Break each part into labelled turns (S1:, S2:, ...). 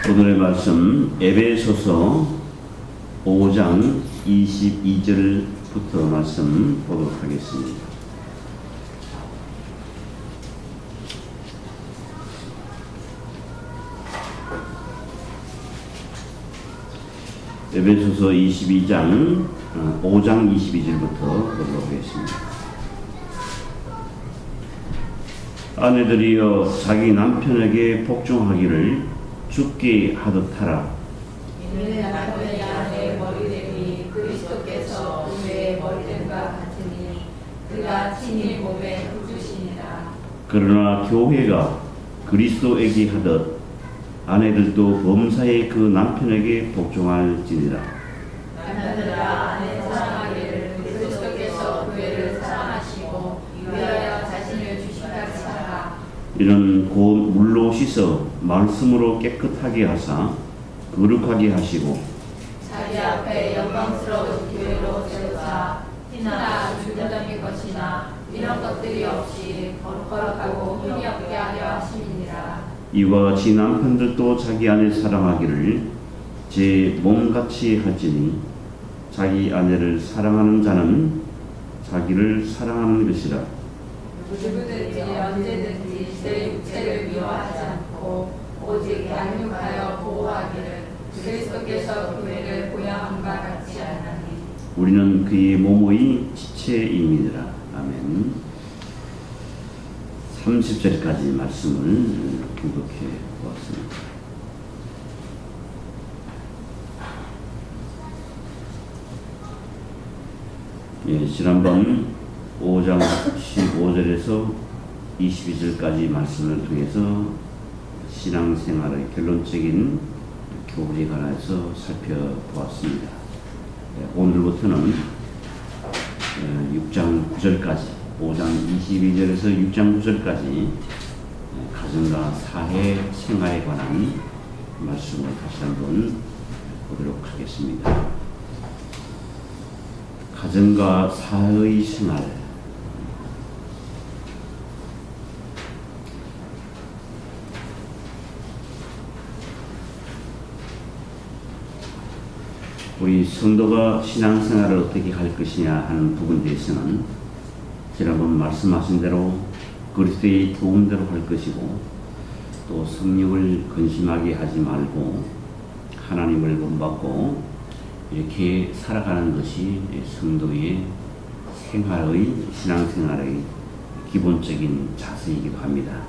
S1: 오늘의 말씀 에베소서 5장 22절부터 말씀 보도록 하겠습니다. 에베소서 5장 22절부터 보도록 하겠습니다. 아내들이여 자기 남편에게 복종하기를 죽게 하듯 하라.
S2: 이는 남편이 아내의 머리됨이 그리스도께서 우리의 머리됨과 같으니 그가 친히 몸의 구주시니라.
S1: 그러나 교회가 그리스도에게 하듯 아내들도 범사에 그 남편에게 복종할지니라.
S2: 남편들아 아내 사랑하기를 그리스도께서 교회를 사랑하시고 위하여 자신을 주신같이 하라.
S1: 이는 곧 물로 씻어 말씀으로 깨끗하게 하사 거룩하게 하시고
S2: 자기 앞에 영광스러운 교회로 세우사 티나 주름장의 것이나 이런 것들이 없이 거룩하고 흠이 없게 하려 하심이니라.
S1: 이와 같이 남편들도 자기 아내 사랑하기를 제 몸같이 할지니 자기 아내를 사랑하는 자는 자기를 사랑하는 것이라.
S2: 누구든지 언제든지 제 육체를 미워하지 않고 오직 양육하여 보호하기를 그리스도께서 교회를 보양함과 같이 하나니
S1: 우리는 그의 몸의 지체임이니라. 아멘. 30절까지 말씀을 교독해 보았습니다. 지난번 5장 15절에서 22절까지 말씀을 통해서 신앙생활의 결론적인 교훈에 관해서 살펴보았습니다. 오늘부터는 6장 9절까지 5장 22절에서 6장 9절까지 가정과 사회 생활에 관한 말씀을 다시 한번 보도록 하겠습니다. 가정과 사회의 생활, 우리 성도가 신앙생활을 어떻게 할 것이냐 하는 부분에 대해서는 지난번 말씀하신 대로 그리스도의 교훈대로 할 것이고 또 성령을 근심하게 하지 말고 하나님을 본받고 이렇게 살아가는 것이 성도의 생활의 신앙생활의 기본적인 자세이기도 합니다.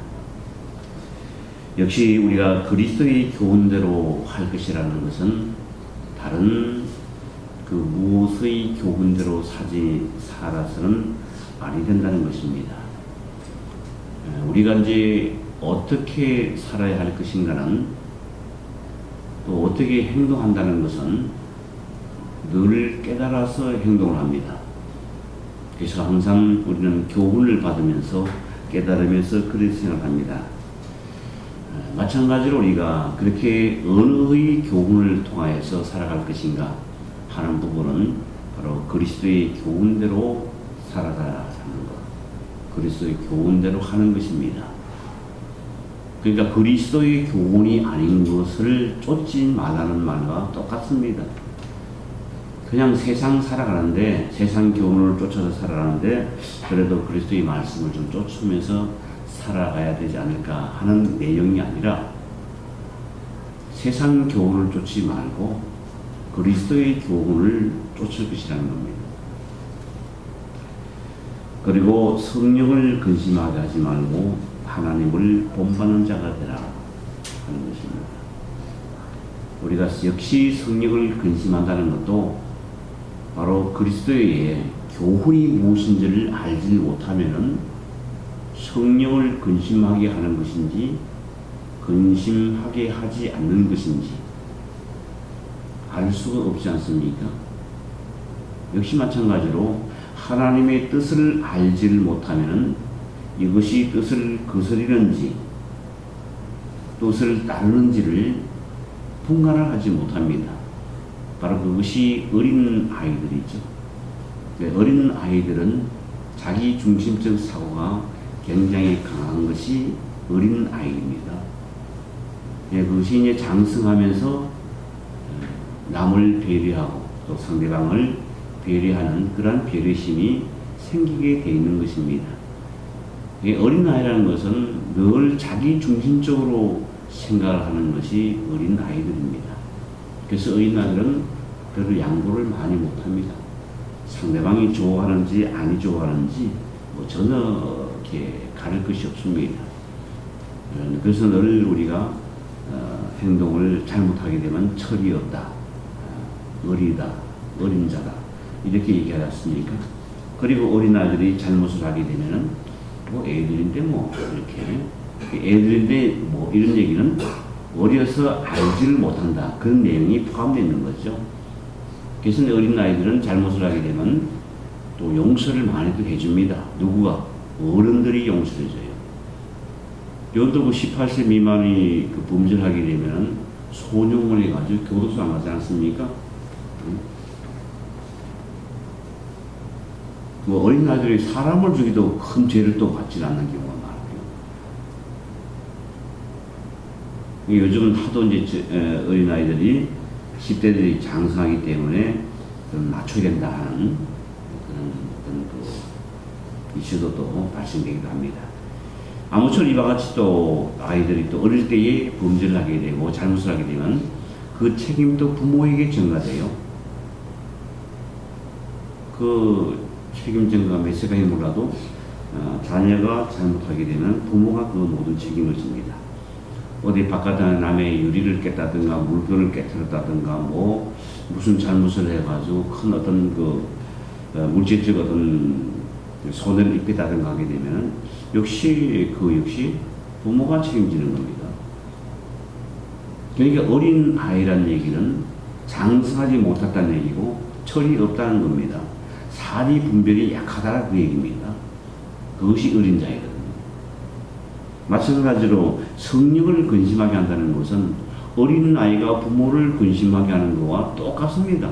S1: 역시 우리가 그리스도의 교훈대로 할 것이라는 것은 다른 그 무엇의 교훈대로 살아서는 아니 된다는 것입니다. 우리가 이제 어떻게 살아야 할 것인가는 또 어떻게 행동한다는 것은 늘 깨달아서 행동을 합니다. 그래서 항상 우리는 교훈을 받으면서 깨달으면서 그렇게 생각합니다. 마찬가지로 우리가 그렇게 어느의 교훈을 통하여서 살아갈 것인가 하는 부분은 바로 그리스도의 교훈대로 살아가야 하는 것, 그리스도의 교훈대로 하는 것입니다. 그러니까 그리스도의 교훈이 아닌 것을 쫓지 말라는 말과 똑같습니다. 그냥 세상 살아가는데 세상 교훈을 쫓아서 살아가는데 그래도 그리스도의 말씀을 좀 쫓으면서 살아가야 되지 않을까 하는 내용이 아니라 세상 교훈을 쫓지 말고 그리스도의 교훈을 쫓을 것이라는 겁니다. 그리고 성령을 근심하게 하지 말고 하나님을 본받는 자가 되라 하는 것입니다. 우리가 역시 성령을 근심한다는 것도 바로 그리스도의 교훈이 무엇인지를 알지 못하면은 성령을 근심하게 하는 것인지 근심하게 하지 않는 것인지 알 수가 없지 않습니까? 역시 마찬가지로 하나님의 뜻을 알지를 못하면 이것이 뜻을 거스리는지 뜻을 따르는지를 분간을 하지 못합니다. 바로 그것이 어린 아이들이죠. 어린 아이들은 자기 중심적 사고가 굉장히 강한 것이 어린 아이입니다. 그것이 이제 장성하면서 남을 배려하고 또 상대방을 배려하는 그런 배려심이 생기게 되어 있는 것입니다. 어린아이라는 것은 늘 자기 중심적으로 생각을 하는 것이 어린아이들입니다. 그래서 어린아이들은 별로 양보를 많이 못합니다. 상대방이 좋아하는지 아니 좋아하는지 전혀 이렇게 가릴 것이 없습니다. 그래서 늘 우리가 행동을 잘못하게 되면 철이 없다, 어리다, 어림자다 이렇게 얘기하지 않습니까? 그리고 어린아이들이 잘못을 하게 되면은 애들인데 이렇게 애들인데 이런 얘기는 어려서 알지를 못한다 그런 내용이 포함되어 있는 거죠. 그래서 어린아이들은 잘못을 하게 되면 또 용서를 많이도 해줍니다. 누구가? 어른들이 용서를 해줘요. 여기도 18세 미만이 범죄를 하게 되면 소년원에 가지고 교도소 안 가지 않습니까? 어린아이들이 사람을 죽이도 큰 죄를 또 받지 않는 경우가 많아요. 요즘은 하도 이제 어린아이들이 10대들이 장성하기 때문에 좀 낮춰야 된다 하는 그런 또 이슈도 또 발생되기도 합니다. 아무쪼록 이와 같이 또 아이들이 또 어릴 때에 범죄를 하게 되고 잘못을 하게 되면 그 책임도 부모에게 전가돼요. 그 책임 전가 몇 세까지 몰라도 자녀가 잘못하게 되면 부모가 그 모든 책임을 집니다. 어디 바깥에 남의 유리를 깼다든가 물건을 깨뜨렸다든가 무슨 잘못을 해가지고 큰 어떤 물질적 어떤 손해를 입히다든가 하게 되면 역시 부모가 책임지는 겁니다. 그러니까 어린 아이란 얘기는 장성하지 못했다는 얘기고 철이 없다는 겁니다. 사리 분별이 약하다는 그 얘기입니다. 그것이 어린 자이거든요. 마찬가지로 성령을 근심하게 한다는 것은 어린 아이가 부모를 근심하게 하는 것과 똑같습니다.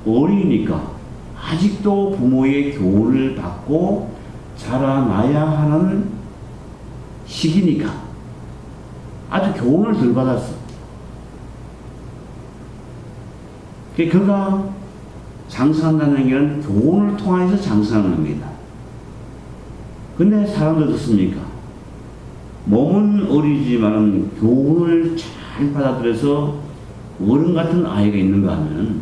S1: 어리니까 아직도 부모의 교훈을 받고 자라나야 하는 시기니까 아주 교훈을 덜 받았어. 그가 장성한다는 얘기는 교훈을 통해서 장성하는 겁니다. 근데 사람들 어떻습니까? 몸은 어리지만 교훈을 잘 받아들여서 어른 같은 아이가 있는가 하면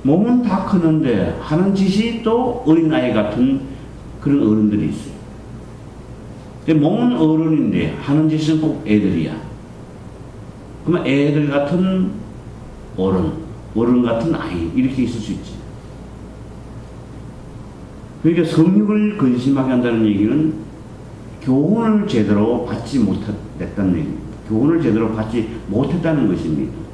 S1: 몸은 다 크는데 하는 짓이 또 어린아이 같은 그런 어른들이 있어요. 몸은 어른인데 하는 짓은 꼭 애들이야. 그러면 애들 같은 어른 같은 아이 이렇게 있을 수 있지. 그러니까 성령을 근심하게 한다는 얘기는 교훈을 제대로 받지 못했다는 얘기입니다. 교훈을 제대로 받지 못했다는 것입니다.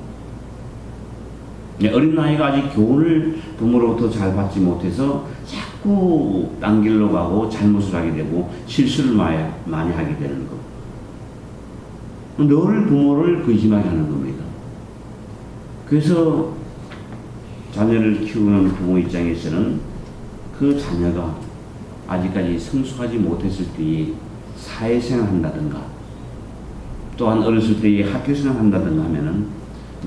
S1: 어린아이가 아직 교훈을 부모로부터 잘 받지 못해서 자꾸 딴 길로 가고 잘못을 하게 되고 실수를 많이 하게 되는 것. 늘 부모를 근심하게 하는 겁니다. 그래서 자녀를 키우는 부모 입장에서는 그 자녀가 아직까지 성숙하지 못했을 때에 사회생활 한다든가 또한 어렸을 때에 학교생활 한다든가 하면은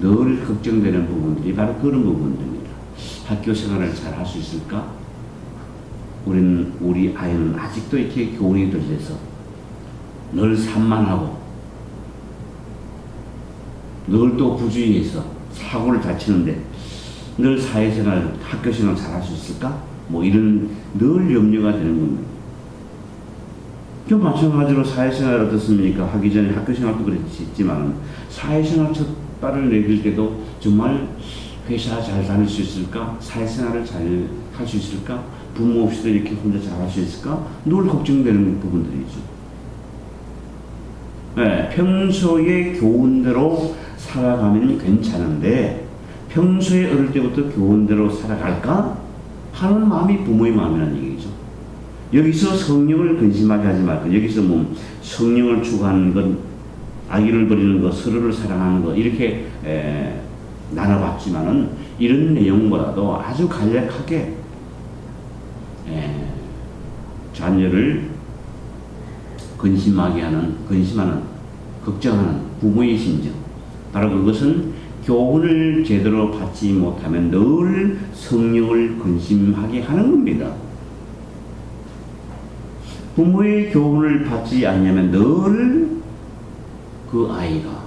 S1: 늘 걱정되는 부분들이 바로 그런 부분들입니다. 학교 생활을 잘 할 수 있을까? 우리 아이는 아직도 이렇게 교훈이 들려서 늘 산만하고 늘 또 부주의해서 사고를 다치는데 늘 사회생활, 학교생활 잘 할 수 있을까? 이런 늘 염려가 되는 겁니다. 또 마찬가지로 사회생활 어떻습니까? 하기 전에 학교생활도 그랬지만 사회생활 첫 발을 내딜 때도 정말 회사 잘 다닐 수 있을까? 사회생활을 잘 할 수 있을까? 부모 없이도 이렇게 혼자 잘 할 수 있을까? 늘 걱정되는 부분들이죠. 네, 평소의 교훈대로 살아가면 괜찮은데 평소에 어릴 때부터 교훈대로 살아갈까? 하는 마음이 부모의 마음이라는 얘기죠. 여기서 성령을 근심하게 하지 말고 여기서 성령을 추구하는 것, 악의를 버리는 것, 서로를 사랑하는 것 이렇게 나눠봤지만은 이런 내용보다도 아주 간략하게 자녀를 근심하는, 걱정하는 부모의 심정. 바로 그것은 교훈을 제대로 받지 못하면 늘 성령을 근심하게 하는 겁니다. 부모의 교훈을 받지 않으면 늘 그 아이가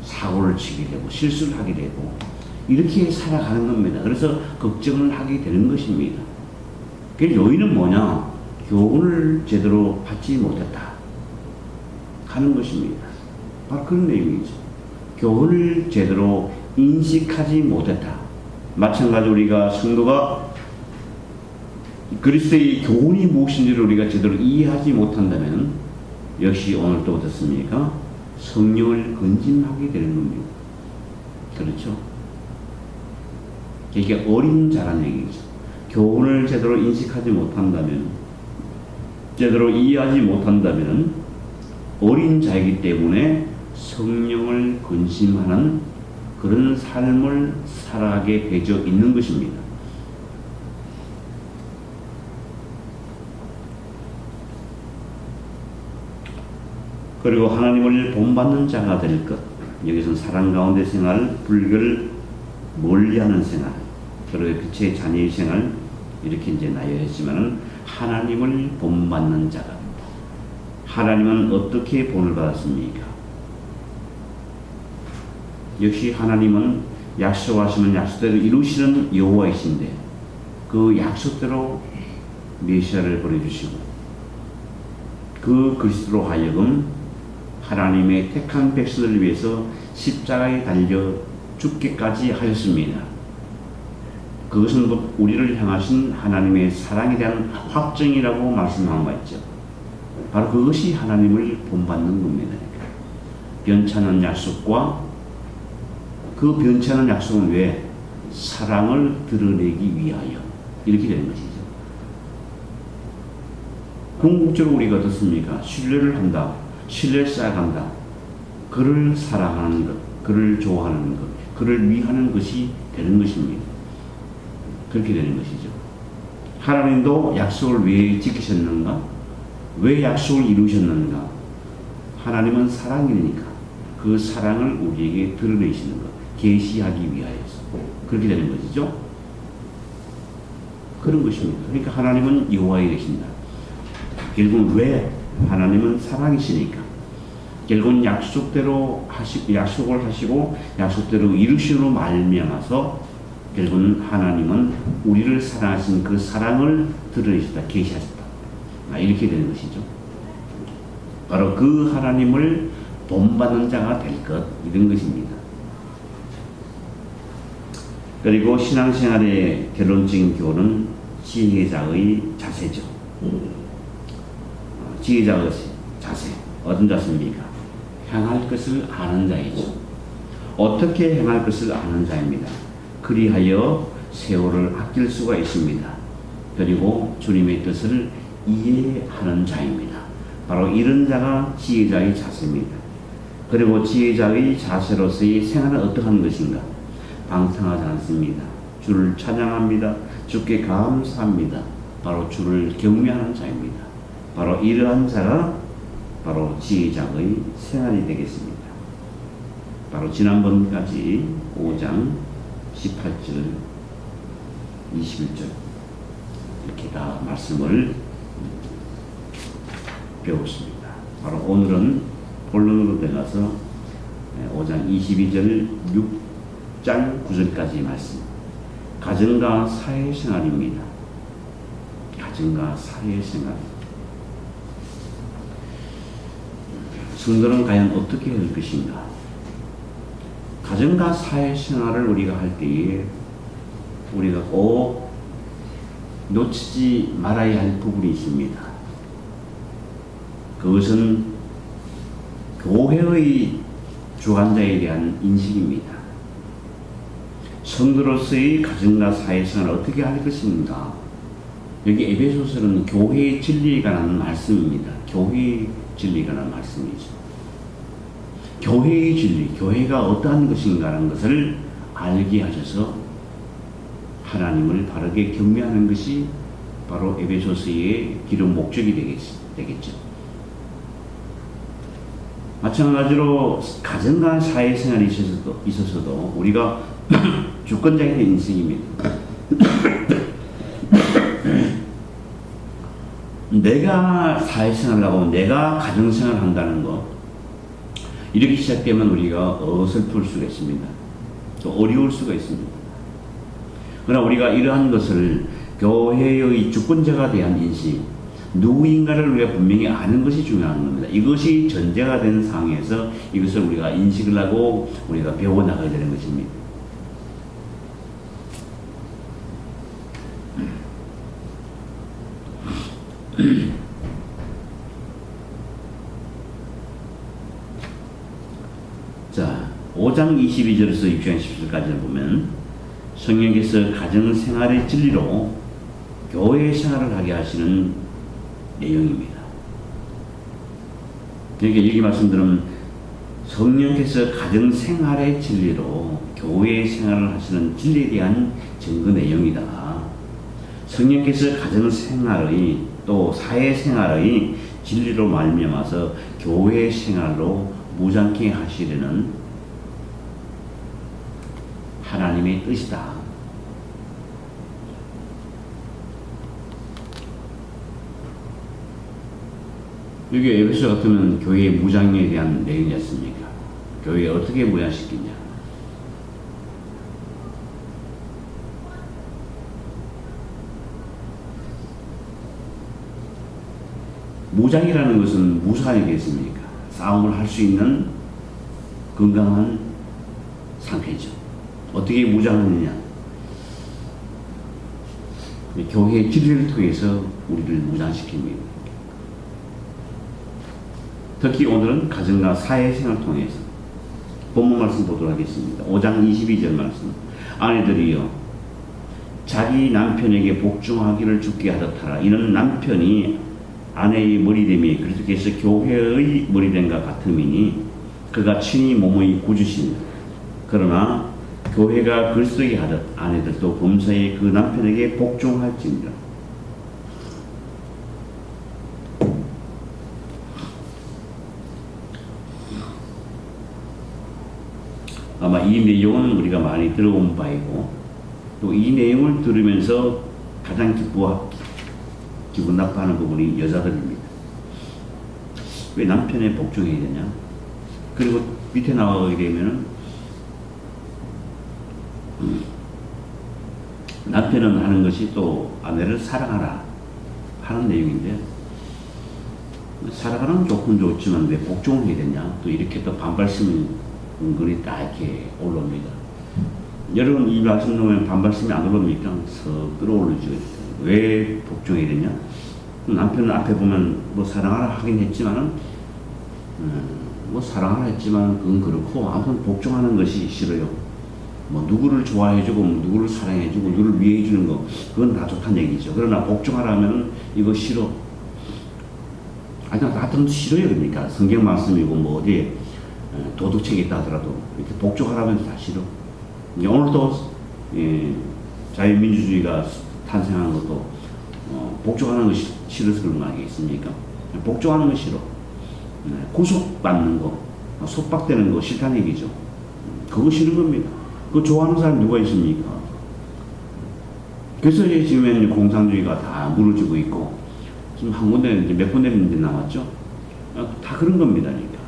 S1: 사고를 치게 되고 실수를 하게 되고 이렇게 살아가는 겁니다. 그래서 걱정을 하게 되는 것입니다. 그 요인은 뭐냐? 교훈을 제대로 받지 못했다 하는 것입니다. 바로 그런 내용이죠. 교훈을 제대로 인식하지 못했다. 마찬가지로 우리가 성도가 그리스도의 교훈이 무엇인지를 우리가 제대로 이해하지 못한다면 역시 오늘도 어떻습니까? 성령을 근심하게 되는 겁니다. 그렇죠? 이게 어린 자라는 얘기죠. 교훈을 제대로 인식하지 못한다면, 제대로 이해하지 못한다면 어린 자이기 때문에 성령을 근심하는 그런 삶을 살아가게 되어 있는 것입니다. 그리고 하나님을 본받는 자가 될 것. 여기서는 사랑 가운데 생활, 불교를 멀리하는 생활, 그리고 빛의 자녀의 생활 이렇게 이제 나열했지만은 하나님을 본받는 자가 된다. 하나님은 어떻게 본을 받았습니까? 역시 하나님은 약속하시면 약속대로 이루시는 여호와이신데 그 약속대로 메시아를 보내주시고 그 그리스도로 하여금 하나님의 택한 백성을 위해서 십자가에 달려 죽기까지 하셨습니다. 그것은 우리를 향하신 하나님의 사랑에 대한 확증이라고 말씀한 바 있죠. 바로 그것이 하나님을 본받는 겁니다. 변찮은 약속과 그 변찮은 약속은 왜? 사랑을 드러내기 위하여 이렇게 되는 것이죠. 궁극적으로 우리가 어떻습니까? 신뢰를 한다. 신뢰를 쌓아간다. 그를 사랑하는 것, 그를 좋아하는 것, 그를 위하는 것이 되는 것입니다. 그렇게 되는 것이죠. 하나님도 약속을 왜 지키셨는가? 왜 약속을 이루셨는가? 하나님은 사랑이니까 그 사랑을 우리에게 드러내시는 것, 계시하기 위하여서 그렇게 되는 것이죠. 그런 것입니다. 그러니까 하나님은 여호와에 계신다. 결국은 왜? 하나님은 사랑이시니까. 결국은 약속을 하시고 약속대로 이루심으로 말미암아서 결국은 하나님은 우리를 사랑하신 그 사랑을 드러내셨다, 계시하셨다. 이렇게 되는 것이죠. 바로 그 하나님을 본받는 자가 될 것, 이런 것입니다. 그리고 신앙생활의 결론적인 교훈은 지혜자의 자세죠. 지혜자의 자세, 어떤 자세입니까? 행할 것을 아는 자이죠. 어떻게 행할 것을 아는 자입니다. 그리하여 세월을 아낄 수가 있습니다. 그리고 주님의 뜻을 이해하는 자입니다. 바로 이런 자가 지혜자의 자세입니다. 그리고 지혜자의 자세로서의 생활은 어떠한 것인가? 방탕하지 않습니다. 주를 찬양합니다. 주께 감사합니다. 바로 주를 경외하는 자입니다. 바로 이러한 자가 바로 지혜자의 생활이 되겠습니다. 바로 지난번까지 5장 18절 21절 이렇게 다 말씀을 배웠습니다. 바로 오늘은 본론으로 들어가서 5장 22절 6장 9절까지 말씀, 가정과 사회생활입니다. 가정과 사회생활. 성도는 과연 어떻게 할 것인가? 가정과 사회생활을 우리가 할 때에 우리가 꼭 놓치지 말아야 할 부분이 있습니다. 그것은 교회의 주관자에 대한 인식입니다. 성도로서의 가정과 사회생활을 어떻게 할 것인가? 여기 에베소서는 교회의 진리에 관한 말씀입니다. 교회의 진리에 관한 말씀이죠. 교회의 진리, 교회가 어떠한 것인가라는 것을 알게 하셔서 하나님을 바르게 경배하는 것이 바로 에베소서의 기록 목적이 되겠죠. 마찬가지로 가정과 사회생활이 있어서도 우리가 주권자의 인생입니다. 내가 사회생활을 하고 내가 가정생활을 한다는 것, 이렇게 시작되면 우리가 어설플 수가 있습니다. 또 어려울 수가 있습니다. 그러나 우리가 이러한 것을 교회의 주권자가 대한 인식, 누구인가를 우리가 분명히 아는 것이 중요한 겁니다. 이것이 전제가 된 상황에서 이것을 우리가 인식을 하고 우리가 배워나가야 되는 것입니다. 자, 5장 22절에서 6장 10절까지를 보면 성령께서 가정생활의 진리로 교회 생활을 하게 하시는 내용입니다. 그러니까 여기 말씀드린 성령께서 가정생활의 진리로 교회 생활을 하시는 진리에 대한 증거 내용이다. 성령께서 가정생활의 또 사회생활의 진리로 말미암아서 교회 생활로 무장케 하시려는 하나님의 뜻이다. 여기 에베소 같으면 교회의 무장에 대한 내용이었습니까? 교회에 어떻게 무장시키냐? 무장이라는 것은 무사하겠습니까? 싸움을 할 수 있는 건강한 상태죠. 어떻게 무장하느냐? 교회의 진리를 통해서 우리를 무장시킵니다. 특히 오늘은 가정과 사회생활을 통해서 본문 말씀 보도록 하겠습니다. 5장 22절 말씀. 아내들이여 자기 남편에게 복종하기를 주께 하듯 하라. 이는 남편이 아내의 머리됨이 그리스도께서 교회의 머리됨과 같음이니 그가 친히 몸의 구주시니 그러나 교회가 그리스도에게 하듯 아내들도 범사에 그 남편에게 복종할지니라. 아마 이 내용은 우리가 많이 들어본 바이고 또 이 내용을 들으면서 가장 기분 나빠하는 부분이 여자들입니다. 왜 남편에 복종해야 되냐? 그리고 밑에 나가게 되면은 남편은 하는 것이 또 아내를 사랑하라 하는 내용인데 사랑하는 조건 좋지만 왜 복종을 해야 되냐? 또 이렇게 또 반발심이 은근히 딱 이렇게 올라옵니다. 여러분 이 말씀 보면 반발심이 안 올라옵니까? 서 끌어올리죠. 왜 복종해야 되냐? 남편은 앞에 보면 뭐 사랑하라 하긴 했지만은 뭐 사랑하라 했지만 그건 그렇고 아무튼 복종하는 것이 싫어요. 뭐 누구를 좋아해주고 누구를 사랑해주고 누구를 위해주는 거 그건 다 좋다는 얘기죠. 그러나 복종하라면은 이거 싫어. 아니 나한테는 싫어요. 그러니까 성경 말씀이고 뭐 어디에 도덕책이 있다 하더라도 이렇게 복종하라면 다 싫어. 오늘도 자유민주주의가 탄생한 것도 복종하는 것이 싫어서 그런 거 아니겠습니까? 복종하는 거 싫어. 구속받는 거, 속박되는 거 싫다는 얘기죠. 그거 싫은 겁니다. 그거 좋아하는 사람이 누가 있습니까? 그래서 지금 공산주의가 다 무너지고 있고 지금 한 군데 이제 몇 군데 이제 나왔죠. 다 그런 겁니다. 그러니까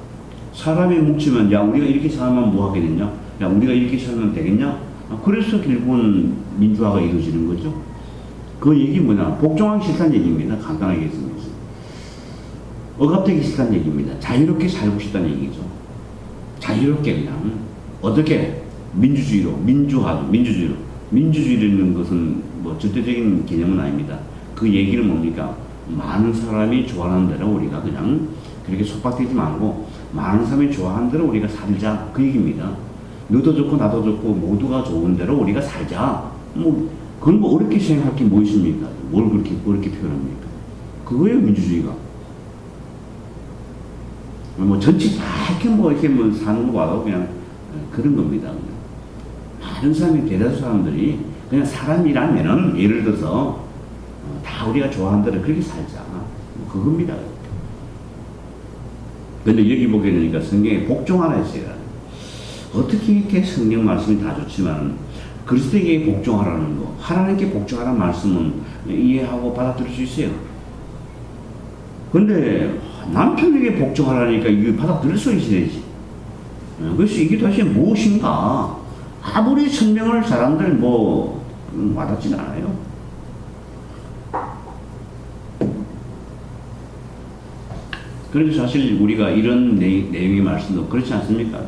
S1: 사람이 뭉치면 야 우리가 이렇게 살면 뭐 하겠냐? 야 우리가 이렇게 살면 되겠냐? 그래서 결국은 민주화가 이루어지는 거죠. 그 얘기 뭐냐? 복종하기 싫다는 얘기입니다. 간단하게 했습니다. 억압되기 싫다는 얘기입니다. 자유롭게 살고 싶다는 얘기죠. 자유롭게 그냥 어떻게 민주주의로 민주주의로 민주주의라는 것은 뭐 절대적인 개념은 아닙니다. 그 얘기는 뭡니까? 많은 사람이 좋아하는 대로 우리가 그냥 그렇게 속박되지 말고 많은 사람이 좋아하는 대로 우리가 살자 그 얘기입니다. 너도 좋고 나도 좋고 모두가 좋은 대로 우리가 살자. 뭐 그걸 뭐 어렵게 생각할 게 뭐 있습니까? 뭘 그렇게 표현합니까? 그거예요 민주주의가. 뭐 전체 다 이렇게 뭐 사는 거 봐도 그냥 그런 겁니다. 많은 사람이 대다수 사람들이 그냥 사람이라면은 예를 들어서 다 우리가 좋아하는 대로 그렇게 살자. 그겁니다. 근데 여기 보게 되니까 성경에 복종하라 했어요. 어떻게 이렇게 성경 말씀이 다 좋지만 그리스도에게 복종하라는 거, 하나님께 복종하라는 말씀은 이해하고 받아들일 수 있어요. 근데 남편에게 복종하라니까 이거 받아들일 수 있어야지. 그래서 이게 도대체 무엇인가? 아무리 설명을 잘한들 뭐 와닿지는 않아요. 그래서 사실 우리가 이런 내용의 말씀도 그렇지 않습니까?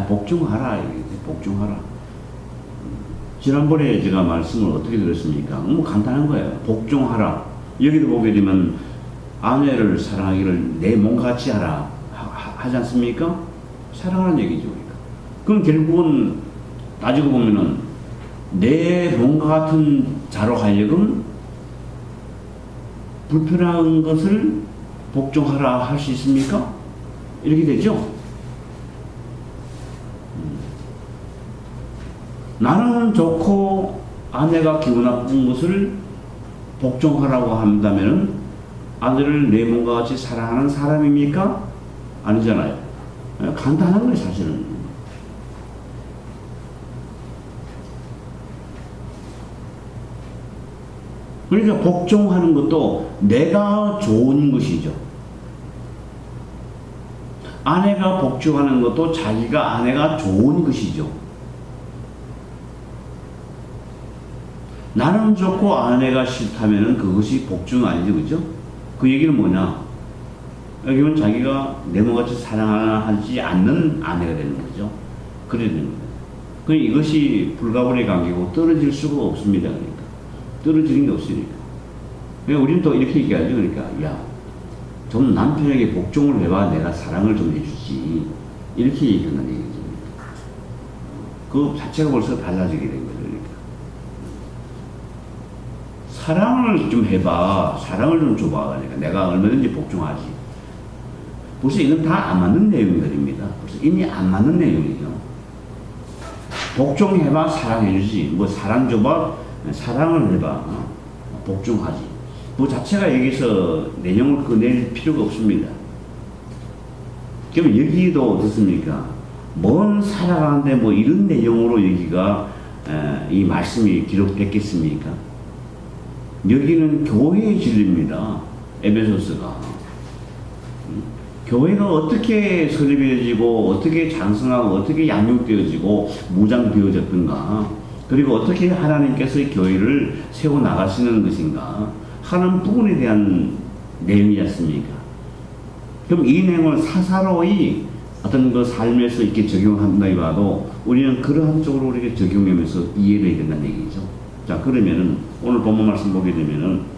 S1: 복종하라. 복종하라. 지난번에 제가 말씀을 어떻게 들었습니까? 뭐 간단한 거예요. 복종하라. 여기도 보게 되면 아내를 사랑하기를 내 몸같이 하라 하지 않습니까? 사랑하는 얘기죠. 그럼 결국은 따지고 보면은 내 몸과 같은 자로 하여금 불편한 것을 복종하라 할 수 있습니까? 이렇게 되죠. 나는 좋고 아내가 기분 나쁜 것을 복종하라고 한다면 아내를 내 몸과 같이 사랑하는 사람입니까? 아니잖아요. 간단한 거예요, 사실은. 그러니까 복종하는 것도 내가 좋은 것이죠. 아내가 복종하는 것도 자기가 아내가 좋은 것이죠. 나는 좋고 아내가 싫다면 그것이 복종 아니죠, 그죠? 그 얘기는 뭐냐? 여기는 자기가 내몸같이 사랑하지 않는 아내가 되는 거죠. 그래야 되는 거예요. 그러니까 이것이 불가분의 관계고 떨어질 수가 없습니다. 그러니까 떨어지는 게 없으니까. 그러니까 우리는 또 이렇게 얘기하죠. 그러니까 야, 좀 남편에게 복종을 해봐. 내가 사랑을 좀 해주지. 이렇게 얘기한다는 얘기죠. 그 자체가 벌써 달라지게 된 거죠. 그러니까 사랑을 좀 해봐. 사랑을 좀 줘봐. 그러니까 내가 얼마든지 복종하지. 벌써 이건 다 안 맞는 내용들입니다. 벌써 이미 안 맞는 내용이죠. 복종해봐. 사랑해주지. 뭐 사랑 줘봐. 사랑을 해봐. 복종하지. 그 자체가 여기서 내용을 꺼낼 필요가 없습니다. 그럼 여기도 어떻습니까? 먼 살아가는데 뭐 이런 내용으로 여기가 이 말씀이 기록됐겠습니까? 여기는 교회의 진리입니다. 에베소서가. 교회가 어떻게 설립되어지고 어떻게 장성하고 어떻게 양육되어지고 무장되어졌던가, 그리고 어떻게 하나님께서 교회를 세워나가시는 것인가 하는 부분에 대한 내용이지 않습니까? 그럼 이 내용을 사사로이 어떤 그 삶에서 이렇게 적용한다기 봐도 우리는 그러한 쪽으로 이렇게 적용하면서 이해를 해야 된다는 얘기죠. 자, 그러면은 오늘 본문 말씀 보게 되면은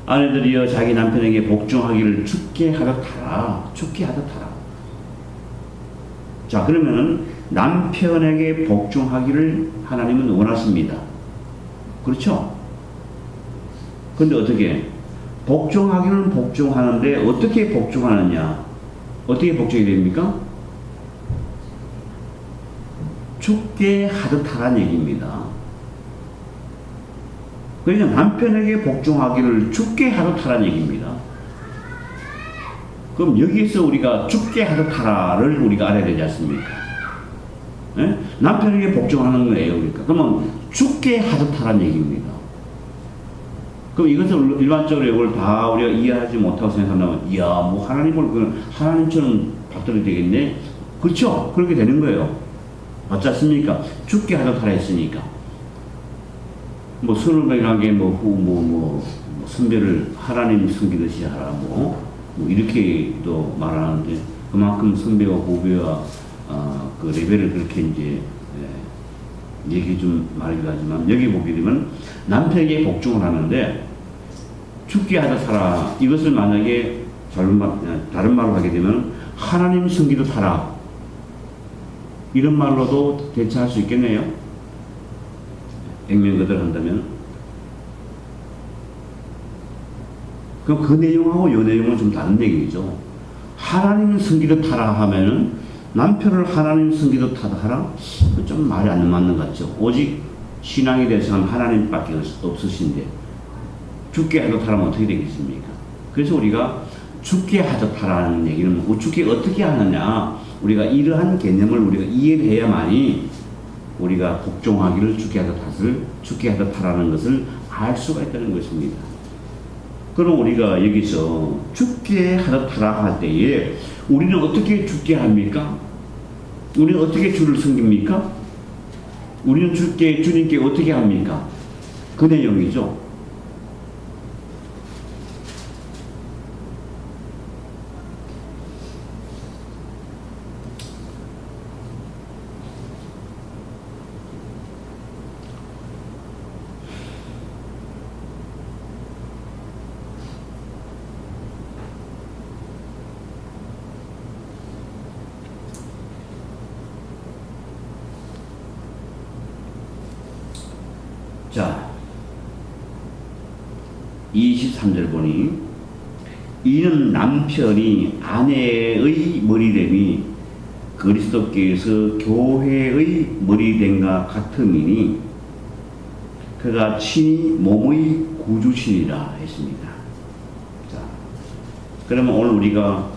S1: 아내들이여 자기 남편에게 복종하기를 죽게 하듯 하라. 죽게 하듯 하라. 자, 그러면은 남편에게 복종하기를 하나님은 원하십니다. 그렇죠? 근데 어떻게? 복종하기는 복종하는데 어떻게 복종하느냐? 어떻게 복종이 됩니까? 죽게 하듯 하라는 얘기입니다. 그러니까 남편에게 복종하기를 죽게 하듯 하라는 얘기입니다. 그럼 여기에서 우리가 죽게 하듯 하라를 우리가 알아야 되지 않습니까? 네? 남편에게 복종하는 거예요. 그러니까. 그러면 죽게 하듯 하라는 얘기입니다. 그럼 이것을 일반적으로 이걸 다 우리가 이해하지 못하고 생각한다면, 이야, 뭐 하나님을 하나님처럼 받들어야 되겠네? 그렇죠? 그렇게 되는 거예요. 맞지 않습니까? 죽게 하듯 하라 했으니까. 뭐 선후배에게 선배를 하나님 섬기듯이 하라 뭐 이렇게도 말하는데, 그만큼 선배와 후배와 그 레벨을 그렇게 이제 얘기 좀 말이기도 하지만, 여기 보게 되면 남편에게 복종을 하는데 죽게 하듯 하라. 이것을 만약에 다른 말로 하게 되면 하나님 섬기듯 하라. 이런 말로도 대체할 수 있겠네요. 액면거들 한다면. 그럼 그 내용하고 이 내용은 좀 다른 얘기죠. 하나님 섬기듯 하라 하면은 남편을 하나님 섬기듯 하라? 좀 말이 안 맞는 것 같죠. 오직 신앙에 대해서는 하나님밖에 없으신데 죽게 하듯 하라면 어떻게 되겠습니까? 그래서 우리가 죽게 하듯하라는 얘기는 죽게 어떻게 하느냐, 우리가 이러한 개념을 우리가 이해해야만이 우리가 복종하기를 죽게 하듯하라는 것을 알 수가 있다는 것입니다. 그럼 우리가 여기서 죽게 하듯하라 할 때에 우리는 어떻게 죽게 합니까? 우리는 어떻게 주를 섬깁니까? 우리는 주님께 어떻게 합니까? 그 내용이죠. 자, 23절 보니 이는 남편이 아내의 머리됨이 그리스도께서 교회의 머리됨과 같음이니 그가 친히 몸의 구주시니라 했습니다. 자, 그러면 오늘 우리가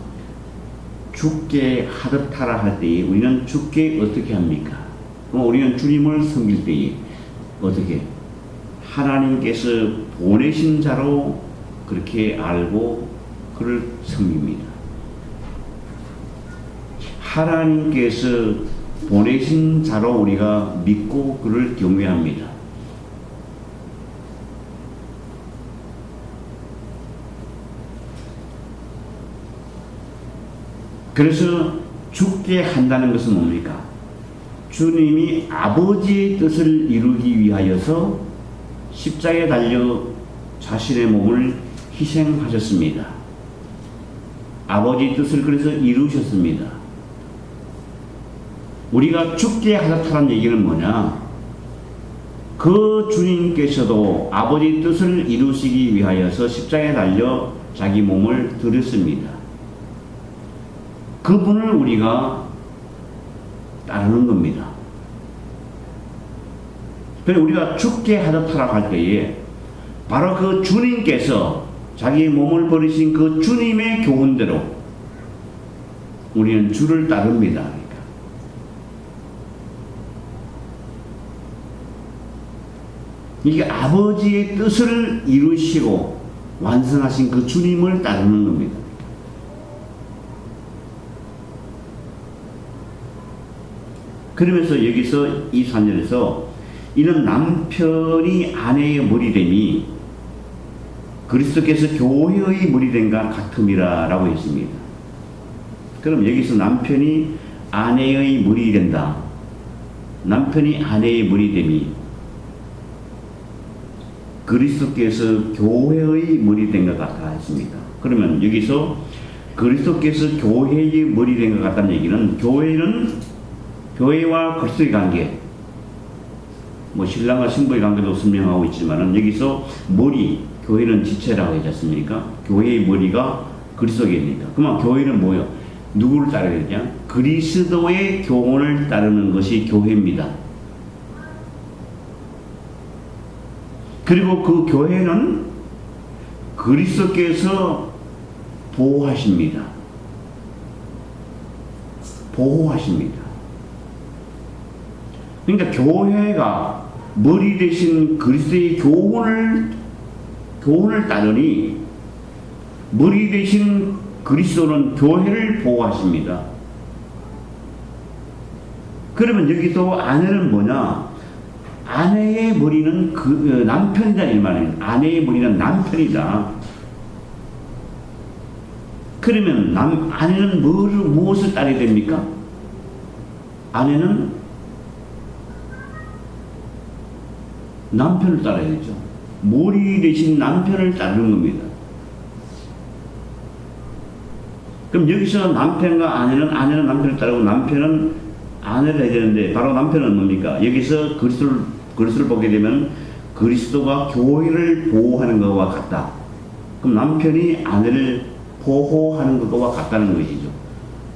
S1: 죽게 하듯하라 할 때에 우리는 죽게 어떻게 합니까? 그럼 우리는 주님을 섬길 때에 어떻게? 하나님께서 보내신 자로 그렇게 알고 그를 섬깁니다. 하나님께서 보내신 자로 우리가 믿고 그를 경외합니다. 그래서 죽게 한다는 것은 뭡니까? 주님이 아버지의 뜻을 이루기 위하여서 십자가에 달려 자신의 몸을 희생하셨습니다. 아버지의 뜻을 그래서 이루셨습니다. 우리가 죽게 하셨다는 얘기는 뭐냐? 그 주님께서도 아버지의 뜻을 이루시기 위하여서 십자가에 달려 자기 몸을 드렸습니다. 그분을 우리가 따르는 겁니다. 그래서 우리가 죽게 하듯하라 할 때에 바로 그 주님께서 자기 몸을 버리신 그 주님의 교훈대로 우리는 주를 따릅니다. 그러니까. 이게 아버지의 뜻을 이루시고 완성하신 그 주님을 따르는 겁니다. 그러면서 여기서 이 3절에서 이는 남편이 아내의 머리됨이 그리스도께서 교회의 머리됨과 같음이라 라고 했습니다. 그럼 여기서 남편이 아내의 머리 된다. 남편이 아내의 머리됨이 그리스도께서 교회의 머리됨과 같다 했습니다. 그러면 여기서 그리스도께서 교회의 머리됨과 같다는 얘기는 교회와 그리스도의 관계, 뭐 신랑과 신부의 관계도 설명하고 있지만은 여기서 머리, 교회는 지체라고 하지 않습니까? 교회의 머리가 그리스도입니다. 그러면 교회는 뭐예요? 누구를 따라야 되냐? 그리스도의 교훈을 따르는 것이 교회입니다. 그리고 그 교회는 그리스도께서 보호하십니다. 보호하십니다. 그러니까 교회가 머리 대신 그리스도의 교훈을 따르니 머리 대신 그리스도는 교회를 보호하십니다. 그러면 여기서 아내는 뭐냐? 아내의 머리는 남편이다 이 말이에요. 아내의 머리는 남편이다. 그러면 아내는 무엇을 따르게 됩니까? 아내는 남편을 따라야 되죠. 머리 대신 남편을 따르는 겁니다. 그럼 여기서 남편과 아내는 남편을 따르고 남편은 아내를 해야 되는데 바로 남편은 뭡니까? 여기서 그리스도를 보게 되면 그리스도가 교회를 보호하는 것과 같다. 그럼 남편이 아내를 보호하는 것과 같다는 것이죠.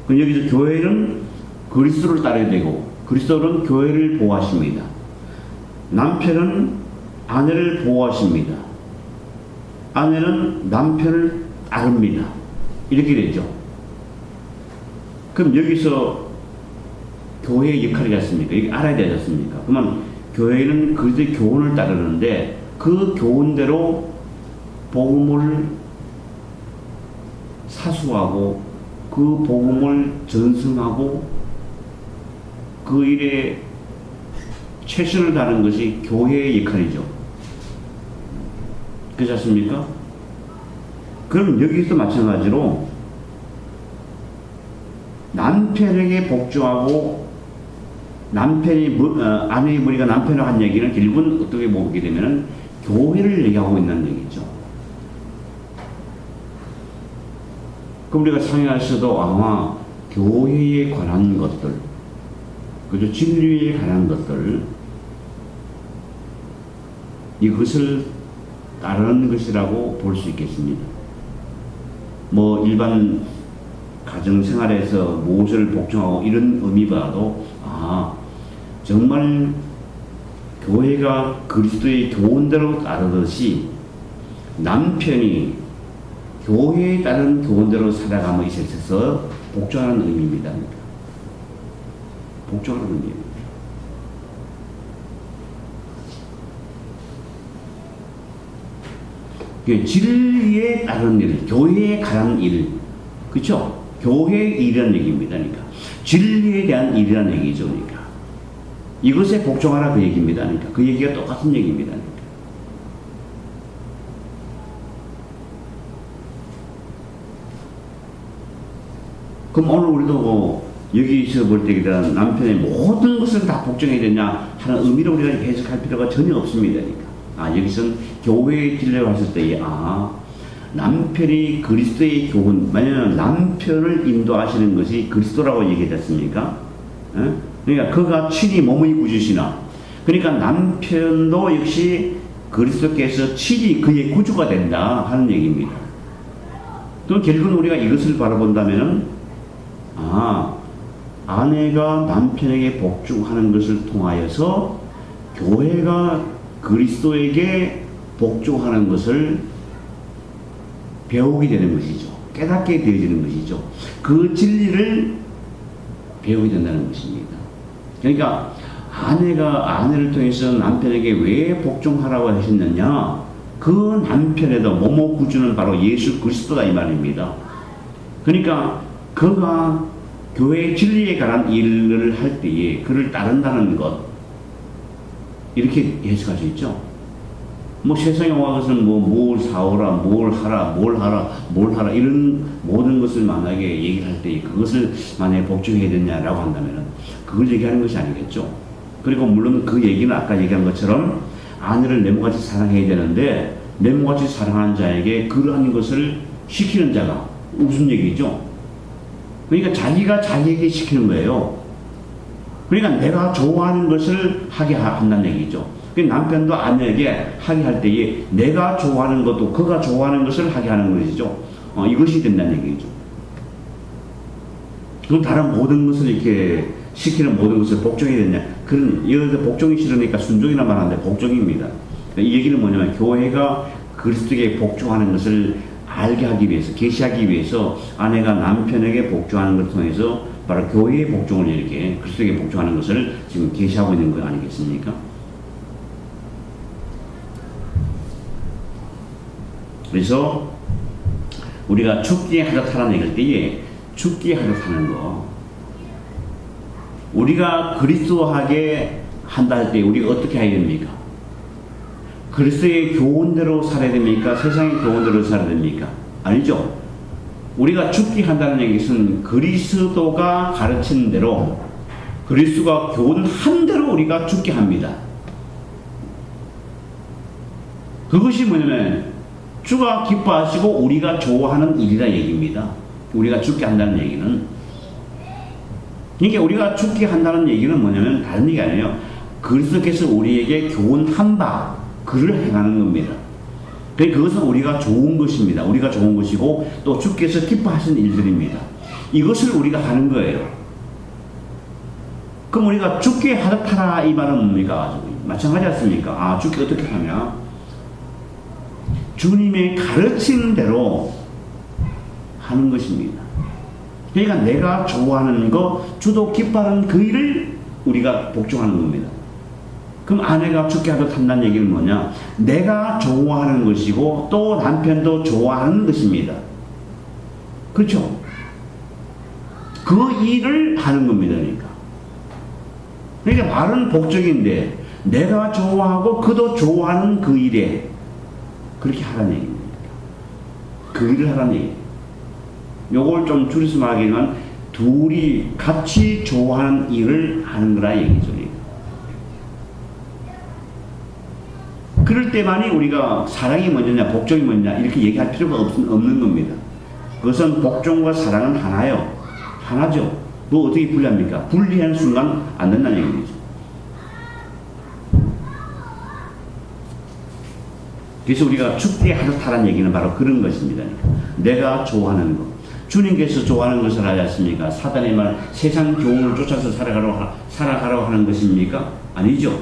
S1: 그럼 여기서 교회는 그리스도를 따라야 되고 그리스도는 교회를 보호하십니다. 남편은 아내를 보호하십니다. 아내는 남편을 따릅니다. 이렇게 되죠. 그럼 여기서 교회의 역할이 겠습니까? 이게 알아야 되지 않습니까? 그러면 교회는 그들의 교훈을 따르는데 그 교훈대로 복음을 사수하고 그 복음을 전승하고 그 일에 최선을 다하는 것이 교회의 역할이죠. 그렇지 않습니까? 그럼 여기서 마찬가지로 남편에게 복종하고 남편이 아내의 무리가 남편을 한 얘기는 결국은 어떻게 보게 되면 교회를 얘기하고 있는 얘기죠. 그럼 우리가 상행하셔도 아마 교회에 관한 것들, 그죠? 진리에 관한 것들, 이것을 따르는 것이라고 볼 수 있겠습니다. 뭐 일반 가정 생활에서 무엇을 복종하고 이런 의미보다도 정말 교회가 그리스도의 교훈대로 따르듯이 남편이 교회에 따른 교훈대로 살아감에 있어서 복종하는 의미입니다. 복종하는 의미입니다. 진리에 따른 일, 교회에 관한 일, 그렇죠? 교회의 일이라는 얘기입니다. 그러니까 진리에 대한 일이라는 얘기죠. 그러니까 이것에 복종하라 그 얘기입니다. 그러니까 그 얘기가 똑같은 얘기입니다. 그러니까. 그럼 오늘 우리도 여기서 볼 때 남편의 모든 것을 다 복종해야 되냐 하는 의미로 우리가 해석할 필요가 전혀 없습니다. 그러니까 여기서는 교회의 진리라고 했을 때에 남편이 그리스도의 교훈, 만약에 남편을 인도하시는 것이 그리스도라고 얘기했습니까? 그러니까 그가 친히 몸의 구주시나, 그러니까 남편도 역시 그리스도께서 친히 그의 구주가 된다 하는 얘기입니다. 또 결국은 우리가 이것을 바라본다면은 아내가 남편에게 복종하는 것을 통하여서 교회가 그리스도에게 복종하는 것을 배우게 되는 것이죠. 깨닫게 되어지는 것이죠. 그 진리를 배우게 된다는 것입니다. 그러니까 아내가 아내를 통해서 남편에게 왜 복종하라고 하셨느냐, 그 남편에도 모모 구주는 바로 예수 그리스도다 이 말입니다. 그러니까 그가 교회의 진리에 관한 일을 할 때에 그를 따른다는 것, 이렇게 해석할 수 있죠. 뭐 세상에 와서는 뭘 사오라, 뭘 하라 이런 모든 것을 만약에 얘기를 할 때 그것을 만약에 복종해야 되냐라고 한다면은 그걸 얘기하는 것이 아니겠죠. 그리고 물론 그 얘기는 아까 얘기한 것처럼 아내를 내모같이 사랑해야 되는데 내모같이 사랑하는 자에게 그러한 것을 시키는 자가 무슨 얘기죠? 그러니까 자기가 자기에게 시키는 거예요. 그러니까 내가 좋아하는 것을 하게 한다는 얘기죠. 남편도 아내에게 하게 할 때에 내가 좋아하는 것도 그가 좋아하는 것을 하게 하는 것이죠. 이것이 된다는 얘기죠. 그럼 다른 모든 것을 이렇게 시키는 모든 것을 복종해야 되냐? 그런, 여기서 복종이 싫으니까 순종이나 말하는데 복종입니다. 이 얘기는 뭐냐면 교회가 그리스도에게 복종하는 것을 알게 하기 위해서, 계시하기 위해서 아내가 남편에게 복종하는 것을 통해서 바로 교회의 복종을 이렇게 그리스도에게 복종하는 것을 지금 계시하고 있는 거 아니겠습니까? 그래서 우리가 죽기에 하듯하라는 얘기할 때에 죽기에 하듯하는 거, 우리가 그리스도하게 한다 할 때 우리가 어떻게 해야 됩니까? 그리스도의 교훈대로 살아야 됩니까? 세상의 교훈대로 살아야 됩니까? 아니죠. 우리가 죽기 한다는 얘기는 그리스도가 가르친 대로, 그리스도가 교훈한 대로 우리가 죽게 합니다. 그것이 뭐냐면 주가 기뻐하시고 우리가 좋아하는 일이라 얘기입니다. 우리가 죽게 한다는 얘기는, 그러니까 우리가 죽게 한다는 얘기는 뭐냐면 다른 얘기 아니에요. 그리스도께서 우리에게 교훈한 바 그를 행하는 겁니다. 그것은 우리가 좋은 것입니다. 우리가 좋은 것이고 또 주께서 기뻐하시는 일들입니다. 이것을 우리가 하는 거예요. 그럼 우리가 죽게 하듯하라 이 말은 뭡니까? 마찬가지 않습니까? 죽게 어떻게 하냐? 주님의 가르치는 대로 하는 것입니다. 그러니까 내가 좋아하는 거, 주도 기뻐하는 그 일을 우리가 복종하는 겁니다. 그럼 아내가 죽게 하듯 한다는 얘기는 뭐냐? 내가 좋아하는 것이고 또 남편도 좋아하는 것입니다. 그렇죠? 그 일을 하는 겁니다. 그러니까 말은 복종인데 내가 좋아하고 그도 좋아하는 그 일에 그렇게 하라는 얘기입니다. 그 일을 하라는 얘기예요. 요걸 좀 줄여서 말하기만 둘이 같이 좋아하는 일을 하는 거라 얘기죠. 그럴 때만이 우리가 사랑이 먼저냐 복종이 먼저냐 이렇게 얘기할 필요가 없는 겁니다. 그것은 복종과 사랑은 하나요. 하나죠. 뭐 어떻게 분리합니까? 분리하는 순간 안 된다는 얘기죠. 그래서 우리가 죽게 하듯하라는 얘기는 바로 그런 것입니다. 내가 좋아하는 것. 주님께서 좋아하는 것을 하지 않습니까? 사단의 말, 세상 교훈을 쫓아서 살아가라고 하는 것입니까? 아니죠.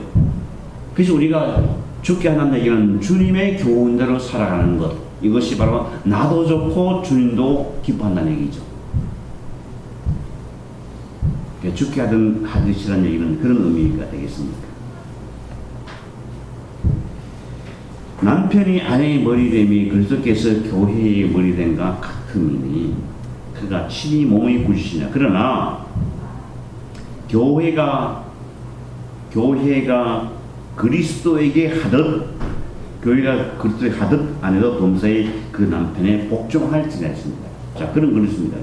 S1: 그래서 우리가 죽게 하는 얘기는 주님의 교훈대로 살아가는 것. 이것이 바로 나도 좋고 주님도 기뻐한다는 얘기죠. 죽게 하듯이라는 얘기는 그런 의미가 되겠습니까? 남편이 아내의 머리됨이 그리스도께서 교회의 머리됨과 같음이니 그가 친히 몸의 굴시냐. 그러나 교회가 그리스도에게 하듯 교회가 그리스도에게 하듯 아내도 범사에 그 남편에 복종할지라 했습니다. 자, 그렇습니다.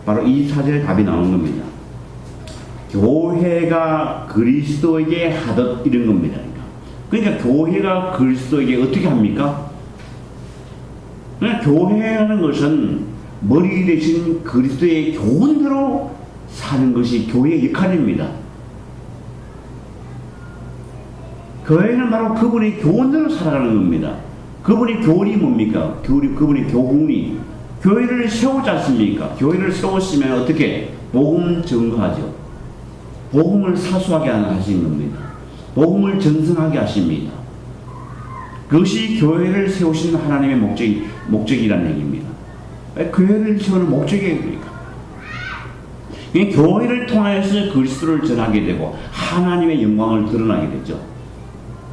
S1: 바로 이 사절의 답이 나오는 겁니다. 교회가 그리스도에게 하듯 이런 겁니다. 그러니까 교회가 그리스도에게 어떻게 합니까? 교회라는 것은 머리 대신 그리스도의 교훈대로 사는 것이 교회의 역할입니다. 교회는 바로 그분의 교훈대로 살아가는 겁니다. 그분의 교훈이 뭡니까? 그분의 교훈이 교회를 세우지 않습니까? 교회를 세웠으면 어떻게? 복음 증거하죠. 복음을 사수하게 하신 겁니다. 복음을 전승하게 하십니다. 그것이 교회를 세우신 하나님의 목적이라는 얘기입니다. 교회를 세우는 목적이 뭡니까? 교회를 통하여서 그리스도를 전하게 되고 하나님의 영광을 드러나게 되죠.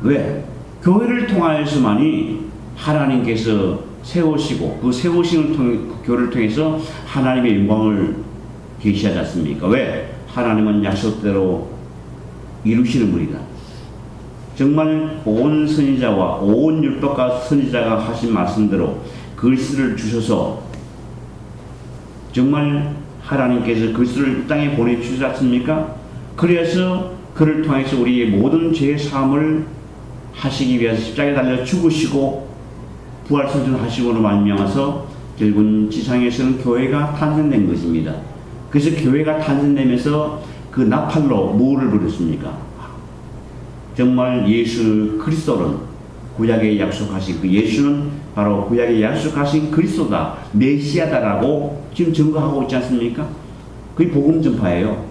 S1: 왜? 교회를 통하여서만이 하나님께서 세우시고 그 세우심을 교회를 통해서 하나님의 영광을 계시하지 않습니까? 왜? 하나님은 약속대로 이루시는 분이다. 정말 온 선지자와 온 율법과 선지자가 하신 말씀대로 그리스도를 주셔서 정말 하나님께서 그리스도를 이 땅에 보내주시지 않습니까? 그래서 그를 통해서 우리의 모든 죄 사함을 하시기 위해서 십자가에 달려 죽으시고 부활승천하시고로 말미암아서 결국은 지상에서는 교회가 탄생된 것입니다. 그래서 교회가 탄생되면서 그 나팔로 뭐를 부르십니까? 정말 예수 그리스도는 구약에 약속하신 그 예수는 바로 구약에 약속하신 그리스도다, 메시아다라고 지금 증거하고 있지 않습니까? 그게 복음 전파예요.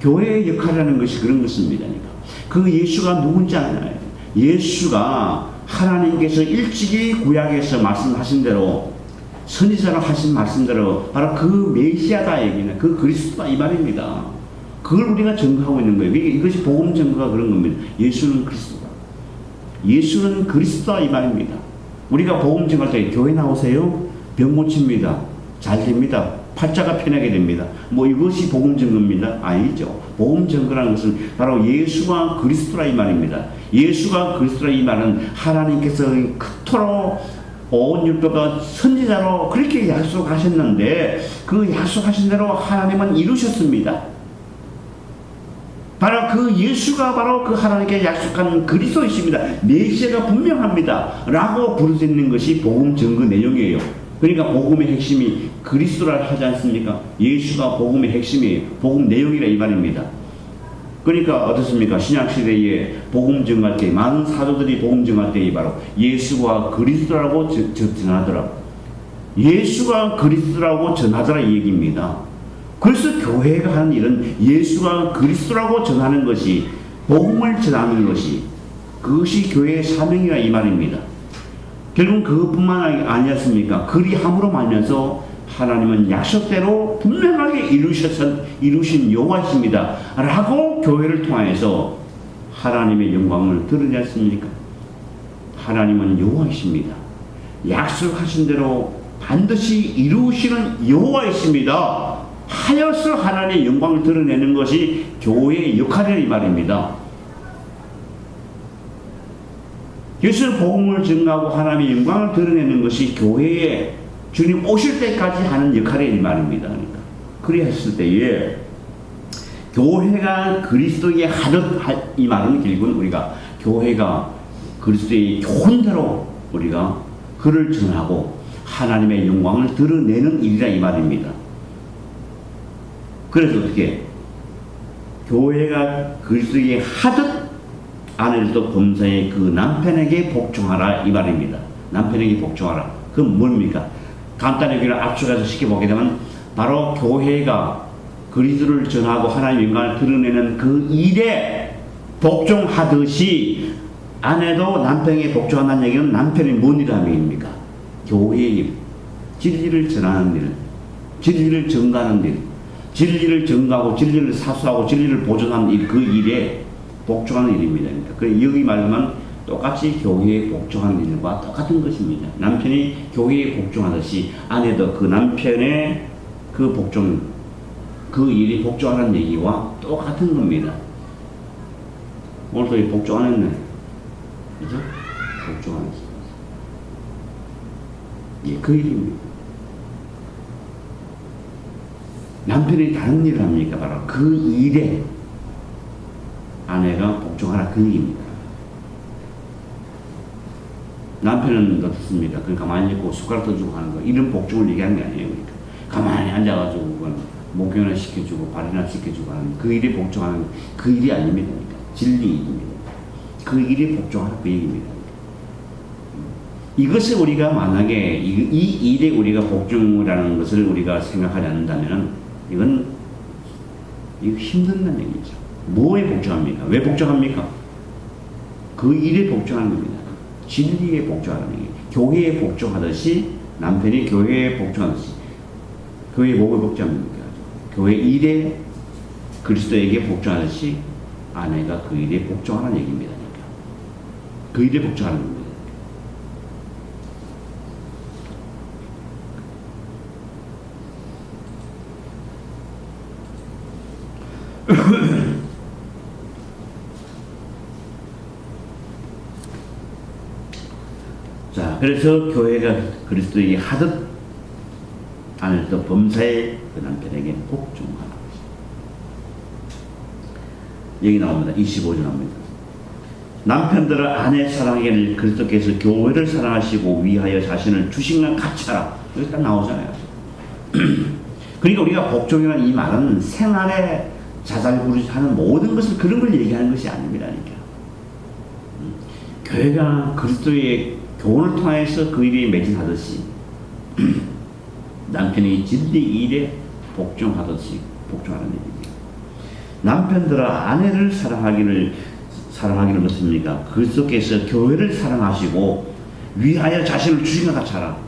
S1: 교회의 역할이라는 것이 그런 것입니다. 그 예수가 누군지 알아요. 예수가 하나님께서 일찍이 구약에서 말씀하신 대로 선지자로 하신 말씀대로 바로 그 메시아다 얘기는 그 그리스도다 이 말입니다. 그걸 우리가 증거하고 있는 거예요. 이것이 복음 증거가 그런 겁니다. 예수는 그리스도다. 예수는 그리스도다 이 말입니다. 우리가 복음 증거할 때 교회 나오세요. 병 고칩니다. 잘 됩니다. 팔자가 편하게 됩니다. 뭐 이것이 복음 증거입니다. 아니죠. 복음 증거라는 것은 바로 예수가 그리스도라 이 말입니다. 예수가 그리스도라 이 말은 하나님께서 그토록 온 율법과 선지자로 그렇게 약속하셨는데 그 약속하신 대로 하나님은 이루셨습니다. 바로 그 예수가 바로 그 하나님께 약속한 그리스도이십니다. 메시아가 분명합니다. 라고 부르짖는 것이 복음 증거 내용이에요. 그러니까 복음의 핵심이 그리스도라 하지 않습니까? 예수가 복음의 핵심이에요. 복음 내용이라 이 말입니다. 그러니까 어떻습니까? 신약시대에 복음 증거할 때 많은 사도들이 복음 증거할 때 바로 예수가 그리스도라고 전하더라고. 예수가 그리스도라고 전하더라 이 얘기입니다. 그래서 교회가 하는 일은 예수가 그리스도라고 전하는 것이, 복음을 전하는 것이, 그것이 교회의 사명이라 이 말입니다. 결국은 그것뿐만 아니었습니까? 그리함으로 말면서 하나님은 약속대로 분명하게 이루신 여호와이십니다 라고 교회를 통하여서 하나님의 영광을 드러냈습니까? 하나님은 여호와이십니다. 약속하신 대로 반드시 이루시는 여호와이십니다 하여서 하나님의 영광을 드러내는 것이 교회의 역할이라 이 말입니다. 그래서 복음을 증가하고 하나님의 영광을 드러내는 것이 교회의 주님 오실 때까지 하는 역할이라 이 말입니다. 그러니까 그리 했을 때에 교회가 그리스도의 하듯 이 말은 결국은 우리가 교회가 그리스도의 교훈대로 우리가 그를 전하고 하나님의 영광을 드러내는 일이라 이 말입니다. 그래서 어떻게 교회가 그리스도의 하듯 아내들도 범사의 그 남편에게 복종하라 이 말입니다. 남편에게 복종하라. 그건 뭡니까? 간단히 그냥 압축해서 쉽게 보게 되면 바로 교회가 그리스도를 전하고 하나님의 영광을 드러내는 그 일에 복종하듯이 아내도 남편에게 복종한다는 얘기는 남편이 뭔 일을 하는 얘기입니까? 교회의 일, 진리를 전하는 일, 진리를 전가하는 일, 진리를 전가하고 진리를 사수하고 진리를 보존하는 일, 그 일에 복종하는 일입니다. 그러니까 여기 말하면 똑같이 교회에 복종하는 일과 똑같은 것입니다. 남편이 교회에 복종하듯이 아내도 그 남편의 그 복종, 그 일이 복종하는 얘기와 똑같은 겁니다. 오늘도 복종 안 했네. 그죠? 복종 안 했어. 예, 그 일입니다. 남편이 다른 일을 합니까? 바로 그 일에 아내가 복종하라 그 얘기입니다. 남편은 어떻습니까? 그냥 가만히 있고 숟가락 떠주고 하는 거 이런 복종을 얘기하는 게 아니에요. 그러니까 가만히 앉아가지고 목욕이나 시켜주고 발이나 시켜주고 하는 그 일에 복종하는 그 일이 아닙니다. 그러니까 진리 일입니다. 그 일에 복종하라 그 얘기입니다. 이것을 우리가 만약에 이 일에 우리가 복종이라는 것을 우리가 생각하지 않는다면 이거 힘든다는 얘기죠. 뭐에 복종합니까? 왜 복종합니까? 그 일에 복종하는 겁니다. 진리에 복종하는 얘기. 교회에 복종하듯이 남편이 교회에 복종하듯이 교회에 뭐에 복종합니까? 교회 일에 그리스도에게 복종하듯이 아내가 그 일에 복종하는 얘기입니다. 그러니까. 그 일에 복종하는 겁니다. 자, 그래서 교회가 그리스도에게 하듯 아내도 범사의 그 남편에게 복종하는 것입니다. 여기 나옵니다. 25절 나옵니다. 남편들은 아내 사랑하기를 그리스도께서 교회를 사랑하시고 위하여 자신을 주신 것 같이 하라. 여기 딱 나오잖아요. 그러니까 우리가 복종이라는 이 말은 생활에 자잘구레하는 모든 것을 그런 걸 얘기하는 것이 아닙니다. 그러니까. 교회가 그리스도의 교훈을 통해서 그 일에 매진하듯이 남편이 진리 일에 복종하듯이 복종하는 얘기입니다. 남편들아 아내를 사랑하기를 어떻습니까? 그리스도께서 교회를 사랑하시고 위하여 자신을 주신 것 같이 하라.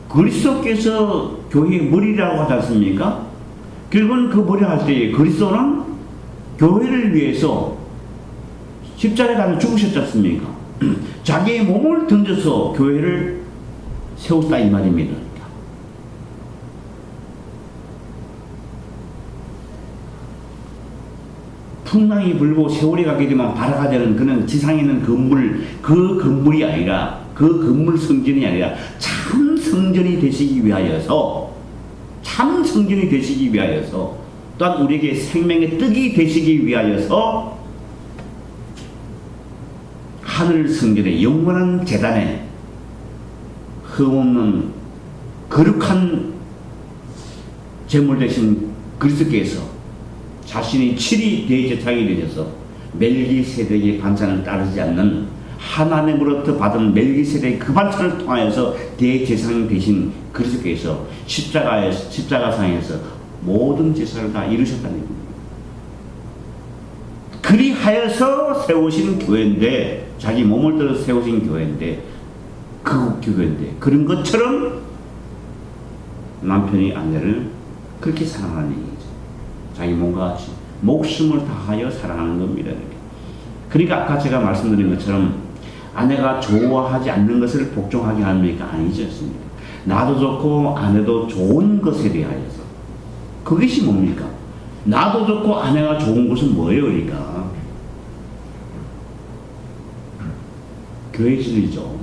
S1: 그리스도께서 교회의 머리라고 하지 않습니까? 결국은 그 머리 할 때 그리스도는 교회를 위해서 십자가에 달려 죽으셨지 않습니까? 자기의 몸을 던져서 교회를 세웠다 이 말입니다. 풍랑이 불고 세월이 가게 되면 발화가 되는 그는 지상에 있는 건물, 그 건물이 아니라 그 건물 성전이 아니라 참 성전이 되시기 위하여서 또한 우리에게 생명의 떡이 되시기 위하여서 하늘 성전의 영원한 제단에 흠없는 거룩한 제물 되신 그리스도께서 자신이 칠이 대제사장이 되셔서 멜기세덱의 반찬을 따르지 않는 하나님으로부터 받은 멜기세덱의 그 반찬을 통하여서 대제사장이 되신 그리스도께서 십자가상에서 모든 제사를 다 이루셨다는 얘기입니다. 그리하여서 세우신 교회인데 자기 몸을 들어 세우신 교회인데 그 교회인데 그런 것처럼 남편이 아내를 그렇게 사랑하는 얘기죠. 자기 몸과 같이 목숨을 다하여 사랑하는 겁니다. 그러니까 아까 제가 말씀드린 것처럼 아내가 좋아하지 않는 것을 복종하게 합니까? 아니지 않습니까? 나도 좋고 아내도 좋은 것에 대하여서 그것이 뭡니까? 나도 좋고 아내가 좋은 것은 뭐예요? 그러니까 교회 진리죠.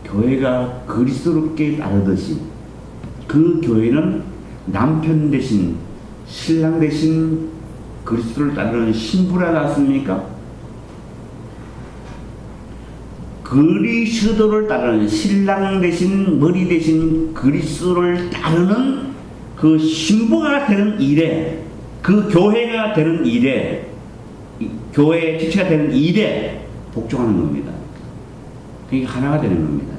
S1: 교회가 그리스도롭게 따르듯이 그 교회는 남편 대신 신랑 대신 그리스도를 따르는 신부라 놨습니까? 그리스도를 따르는 신랑 대신 머리 대신 그리스도를 따르는 그 신부가 되는 일에 그 교회가 되는 일에 교회의 지체가 되는 일에 복종하는 겁니다. 그게 하나가 되는 겁니다.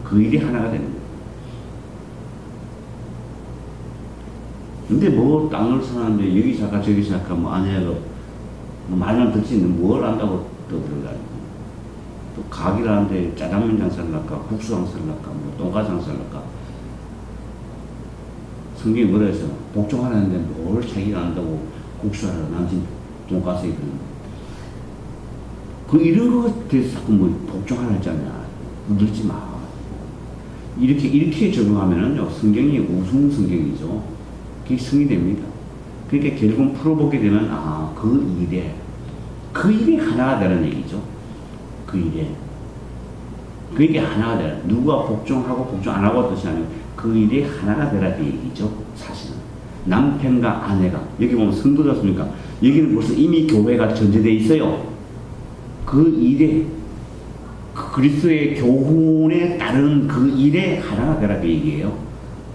S1: 그 일이 하나가 되는 겁니다. 근데 뭐 땅을 사는데 여기 사까 저기 사까 뭐 아내가 뭐 말만 듣지 뭘 안다고 떠들어가지고 또 가게를 하는데 짜장면 장사를 할까 국수 장사를 할까 뭐 돈가스 장사를 할까 성경이 뭐라 해서 복종하라는데 뭘 자기가 안다고 국수 하라 남친 돈가스 이런 그 이런 것에 대해서 자꾸 뭐 복종하라 했잖아. 늘지 마. 이렇게 적용하면은요 성경이 우승 성경이죠. 그게 승이 됩니다. 그러니까 결국은 풀어보게 되면 그 일이 하나가 되는 얘기죠. 그 일에 그게 하나가 되라. 누가 복종하고 복종 안 하고 뜻이 아니고 그 일이 하나가 되라 그 얘기죠. 사실은 남편과 아내가 여기 보면 성도졌습니까? 여기는 벌써 이미 교회가 전제되어 있어요. 그 일에 그 그리스도의 교훈에 따른 그 일에 하나가 되라 그 얘기예요.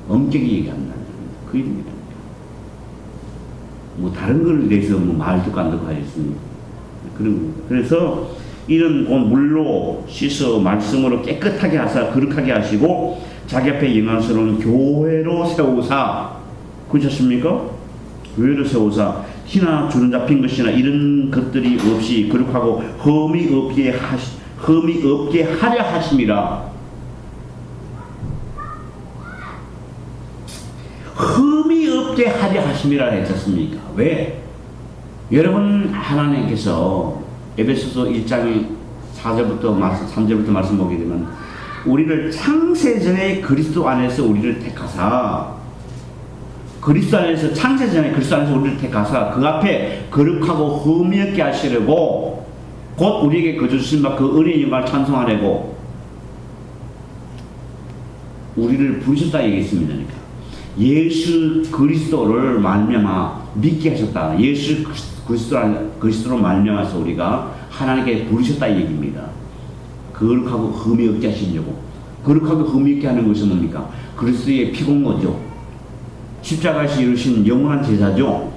S1: 엄격히 얘기합니다. 그 일입니다. 뭐 다른 걸 대해서 뭐 말 듣고 안 듣고 하겠습니다. 그래서 이런 물로 씻어 말씀으로 깨끗하게 하사 거룩하게 하시고 자기 앞에 영광스러운 교회로 세우사 그렇습니까? 교회로 세우사 티나 주름 잡힌 것이나 이런 것들이 없이 거룩하고 흠이 없게 하려 하심이라. 흠이 없게 하려 하심이라 했었습니까? 왜? 여러분 하나님께서 에베소서 1장 4절부터 3절부터 말씀 보게 되면 우리를 창세전에 그리스도 안에서 우리를 택하사 그리스도 안에서 창세전에 그리스도 안에서 우리를 택하사 그 앞에 거룩하고 흠이 없게 하시려고 곧 우리에게 거저 주신 바 그 은혜의 영광을 찬송하려고 우리를 부르셨다 얘기했습니다. 그러니까 예수 그리스도를 말미암아 믿게 하셨다. 예수 그리스도로 말미암아서 우리가 하나님께 부르셨다 이 얘기입니다. 거룩하고 흠이 없게 하시려고. 거룩하고 흠이 없게 하는 것은 뭡니까? 그리스도의 피공로죠. 십자가에서 이루신 영원한 제사죠.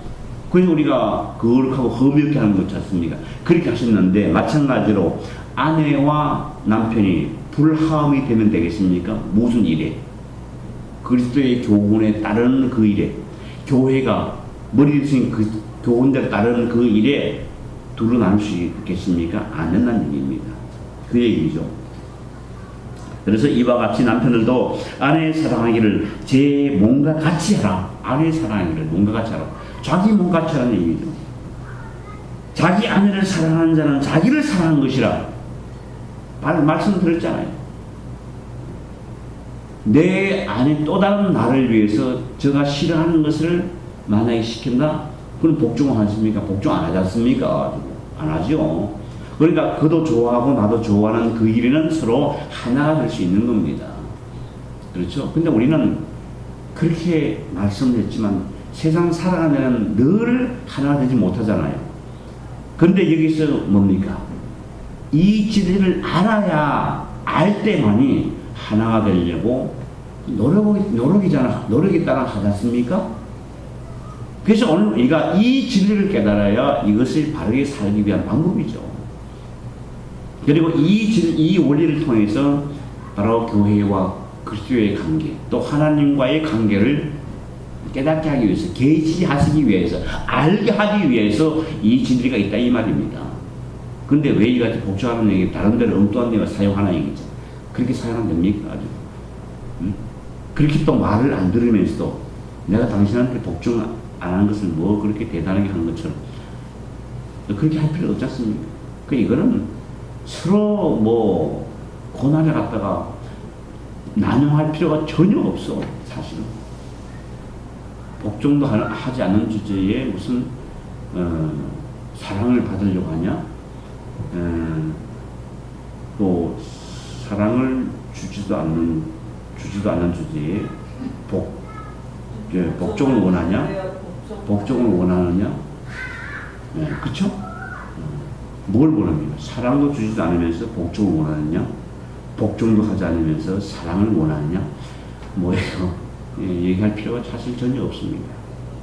S1: 그래서 우리가 거룩하고 흠이 없게 하는 거지 않습니까? 그렇게 하셨는데 마찬가지로 아내와 남편이 불화음이 되면 되겠습니까? 무슨 일에? 그리스도의 교훈에 따르는 그 일에 교회가 머리 대신 그 교훈대로 따르는 그 일에 둘로 나눌 수 있겠습니까? 안 된다는 얘기입니다. 그 얘기죠. 그래서 이와 같이 남편들도 아내 사랑하기를 제 몸과 같이 하라. 아내 사랑하기를 몸과 같이 하라. 자기 몸 같이 하라는 얘기죠. 자기 아내를 사랑하는 자는 자기를 사랑하는 것이라. 말씀드렸잖아요. 내 안에 또 다른 나를 위해서 제가 싫어하는 것을 만약에 시킨다? 그럼 복종을 하십니까? 복종 안 하지 않습니까? 안 하죠. 그러니까 그도 좋아하고 나도 좋아하는 그 일에는 서로 하나가 될 수 있는 겁니다. 그렇죠? 근데 우리는 그렇게 말씀을 했지만 세상 살아가는 데는 늘 하나가 되지 못하잖아요. 그런데 여기서 뭡니까? 이 진리를 알아야 알 때만이 하나가 되려고 노력이 따라 하지 않습니까? 그래서 오늘 우리가 이 진리를 깨달아야 이것을 바르게 살기 위한 방법이죠. 그리고 이 원리를 통해서 바로 교회와 그리스도의 관계, 또 하나님과의 관계를 깨닫게 하기 위해서, 계시하시기 위해서, 알게 하기 위해서 이 진리가 있다 이 말입니다. 근데 왜 이같이 복잡한 얘기, 다른 데는 엉뚱한 얘기를 사용하나 얘기죠. 그렇게 사용하면 됩니까? 아주. 응? 그렇게 또 말을 안 들으면서도 내가 당신한테 복종 안 하는 것을 뭐 그렇게 대단하게 하는 것처럼 그렇게 할 필요 없지 않습니까? 이거는 서로 뭐 고난을 갖다가 난용할 필요가 전혀 없어, 사실은. 복종도 하지 않는 주제에 무슨 사랑을 받으려고 하냐? 또 사랑을 주지도 않는 주제에 복종을 원하냐? 복종을 원하느냐? 네, 그쵸? 뭘 원합니까? 사랑도 주지도 않으면서 복종을 원하느냐? 복종도 하지 않으면서 사랑을 원하느냐? 뭐예요? 얘기할 필요가 사실 전혀 없습니다.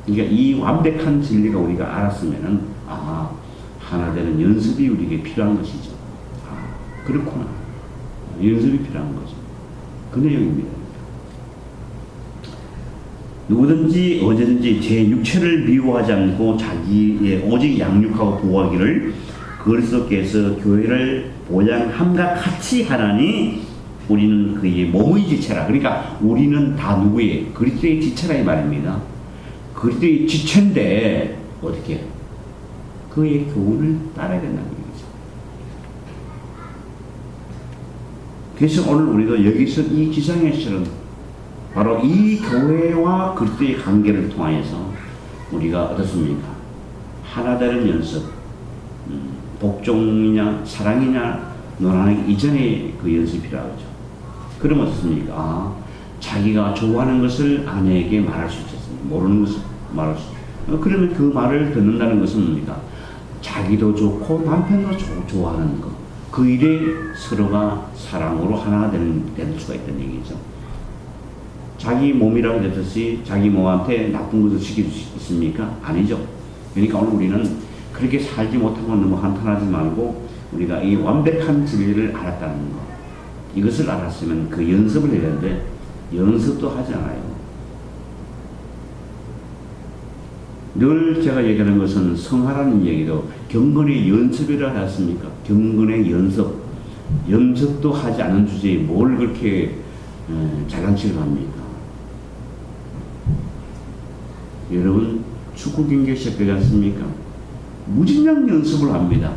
S1: 그러니까 이 완벽한 진리가 우리가 알았으면은, 하나 되는 연습이 우리에게 필요한 것이죠. 그렇구나. 연습이 필요한 거죠. 그 내용입니다. 누구든지 언제든지 제 육체를 미워하지 않고 자기의 오직 양육하고 보호하기를 그리스도께서 교회를 보양함과 같이 하나니 우리는 그의 몸의 지체라. 그러니까 우리는 다 누구의? 그리스도의 지체라 이 말입니다. 그리스도의 지체인데 어떻게 해요? 그의 교훈을 따라야 된다는 얘기죠. 그래서 오늘 우리도 여기서 이 기상에서는 바로 이 교회와 그리스도의 관계를 통하여서 우리가 어떻습니까? 하나 되는 연습, 복종이냐 사랑이냐 논하기 이전에 그 연습이라고 하죠. 그럼 어떻습니까? 자기가 좋아하는 것을 아내에게 말할 수 있었습니다. 모르는 것을 말할 수 있습니다. 그러면 그 말을 듣는다는 것은 뭡니까? 자기도 좋고 남편도 좋아하는 것. 그 일에 서로가 사랑으로 하나가 될 수가 있다는 얘기죠. 자기 몸이라고 했듯이 자기 몸한테 나쁜 것을 시킬 수 있습니까? 아니죠. 그러니까 오늘 우리는 그렇게 살지 못하고 너무 한탄하지 말고 우리가 이 완벽한 진리를 알았다는 것. 이것을 알았으면 그 연습을 해야 되는데 연습도 하지 않아요. 늘 제가 얘기하는 것은 성화라는 얘기도 경건의 연습이라 하지 않습니까? 경건의 연습. 연습도 하지 않은 주제에 뭘 그렇게 자랑치를 합니까? 여러분 축구 경기 시작되지 않습니까? 무진장 연습을 합니다.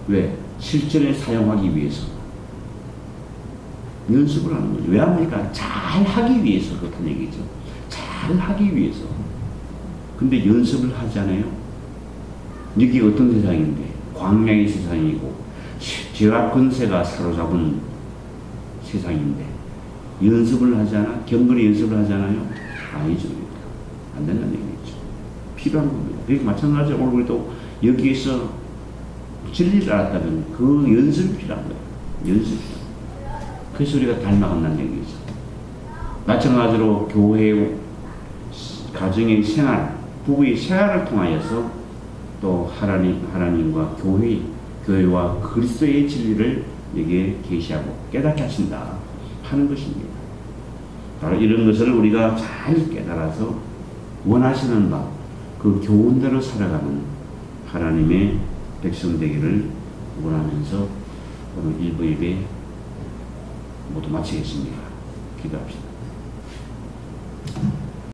S1: 왜? 실전에 사용하기 위해서. 연습을 하는 거죠. 왜 합니까? 잘 하기 위해서 그렇다는 얘기죠. 잘 하기 위해서. 근데 연습을 하지 않아요? 이게 어떤 세상인데? 광야의 세상이고 죄와 권세가 사로잡은 세상인데 연습을 하지 않아? 경건의 연습을 하지 않아요? 아니죠. 안 된다는 얘기죠. 필요한 겁니다. 그게 마찬가지로 오늘 우리도 여기에서 진리를 알았다면 그 연습이 필요한 거예요. 연습이. 그래서 우리가 닮아간다는 얘기죠. 마찬가지로 교회, 가정의 생활, 부부의 생활을 통하여서 또 하나님과 교회와 그리스도의 진리를 여기에 계시하고 깨닫게 하신다 하는 것입니다. 바로 이런 것을 우리가 잘 깨달아서 원하시는 바, 그 교훈대로 살아가는 하나님의 백성 되기를 원하면서 오늘 1부 예배 모두 마치겠습니다. 기도합시다.